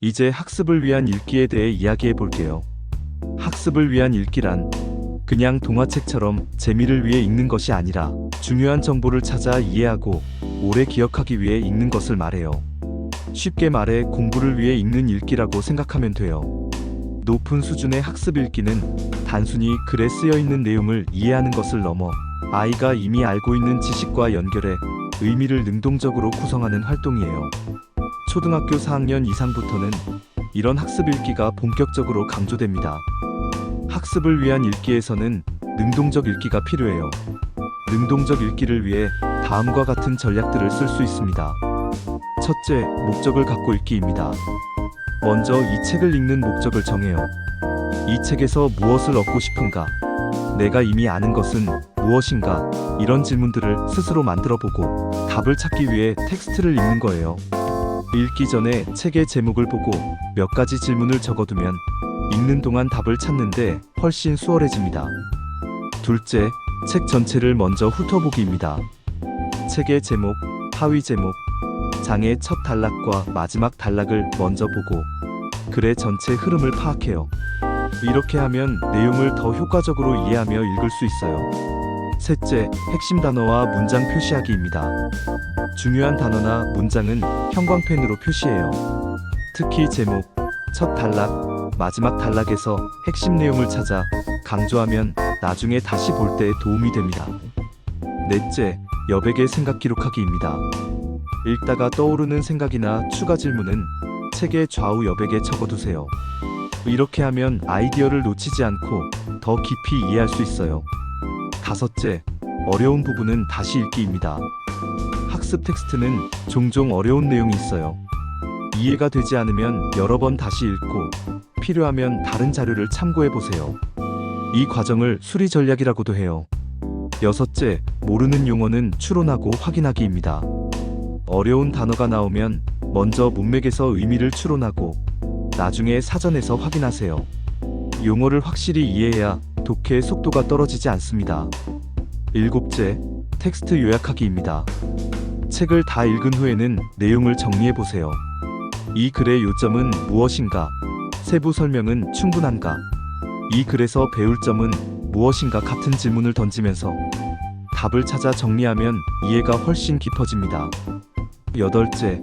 이제 학습을 위한 읽기에 대해 이야기해 볼게요. 학습을 위한 읽기란 그냥 동화책처럼 재미를 위해 읽는 것이 아니라 중요한 정보를 찾아 이해하고 오래 기억하기 위해 읽는 것을 말해요. 쉽게 말해 공부를 위해 읽는 읽기라고 생각하면 돼요. 높은 수준의 학습 읽기는 단순히 글에 쓰여 있는 내용을 이해하는 것을 넘어 아이가 이미 알고 있는 지식과 연결해 의미를 능동적으로 구성하는 활동이에요. 초등학교 4학년 이상부터는 이런 학습 읽기가 본격적으로 강조됩니다. 학습을 위한 읽기에서는 능동적 읽기가 필요해요. 능동적 읽기를 위해 다음과 같은 전략들을 쓸 수 있습니다. 첫째, 목적을 갖고 읽기입니다. 먼저 이 책을 읽는 목적을 정해요. 이 책에서 무엇을 얻고 싶은가? 내가 이미 아는 것은 무엇인가? 이런 질문들을 스스로 만들어보고 답을 찾기 위해 텍스트를 읽는 거예요. 읽기 전에 책의 제목을 보고 몇 가지 질문을 적어두면 읽는 동안 답을 찾는데 훨씬 수월해집니다. 둘째, 책 전체를 먼저 훑어보기입니다. 책의 제목, 하위 제목, 장의 첫 단락과 마지막 단락을 먼저 보고 글의 전체 흐름을 파악해요. 이렇게 하면 내용을 더 효과적으로 이해하며 읽을 수 있어요. 셋째, 핵심 단어와 문장 표시하기입니다. 중요한 단어나 문장은 형광펜으로 표시해요. 특히 제목, 첫 단락, 마지막 단락에서 핵심 내용을 찾아 강조하면 나중에 다시 볼 때 도움이 됩니다. 넷째, 여백의 생각 기록하기입니다. 읽다가 떠오르는 생각이나 추가 질문은 책의 좌우 여백에 적어두세요. 이렇게 하면 아이디어를 놓치지 않고 더 깊이 이해할 수 있어요. 다섯째, 어려운 부분은 다시 읽기입니다. 학습 텍스트는 종종 어려운 내용이 있어요. 이해가 되지 않으면 여러 번 다시 읽고 필요하면 다른 자료를 참고해 보세요. 이 과정을 수리 전략이라고도 해요. 여섯째, 모르는 용어는 추론하고 확인하기입니다. 어려운 단어가 나오면 먼저 문맥에서 의미를 추론하고 나중에 사전에서 확인하세요. 용어를 확실히 이해해야 독해의 속도가 떨어지지 않습니다. 일곱째, 텍스트 요약하기입니다. 책을 다 읽은 후에는 내용을 정리해 보세요. 이 글의 요점은 무엇인가? 세부 설명은 충분한가? 이 글에서 배울 점은 무엇인가? 같은 질문을 던지면서 답을 찾아 정리하면 이해가 훨씬 깊어집니다. 여덟째,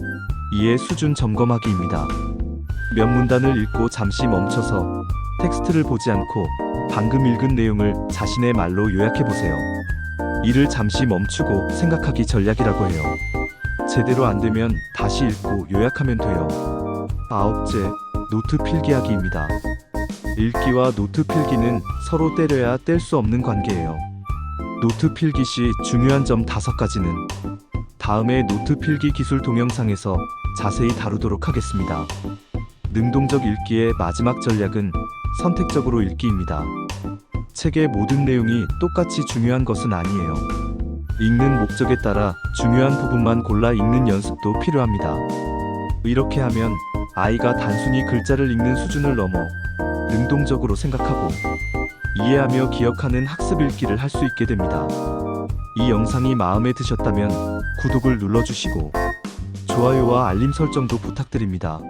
이해 수준 점검하기입니다. 몇 문단을 읽고 잠시 멈춰서 텍스트를 보지 않고 방금 읽은 내용을 자신의 말로 요약해 보세요. 이를 잠시 멈추고 생각하기 전략이라고 해요. 제대로 안 되면 다시 읽고 요약하면 돼요. 아홉째, 노트 필기하기입니다. 읽기와 노트 필기는 서로 때려야 뗄 수 없는 관계예요. 노트 필기 시 중요한 점 5가지는 다음에 노트 필기 기술 동영상에서 자세히 다루도록 하겠습니다. 능동적 읽기의 마지막 전략은 선택적으로 읽기입니다. 책의 모든 내용이 똑같이 중요한 것은 아니에요. 읽는 목적에 따라 중요한 부분만 골라 읽는 연습도 필요합니다. 이렇게 하면 아이가 단순히 글자를 읽는 수준을 넘어 능동적으로 생각하고 이해하며 기억하는 학습 읽기를 할 수 있게 됩니다. 이 영상이 마음에 드셨다면 구독을 눌러주시고 좋아요와 알림 설정도 부탁드립니다.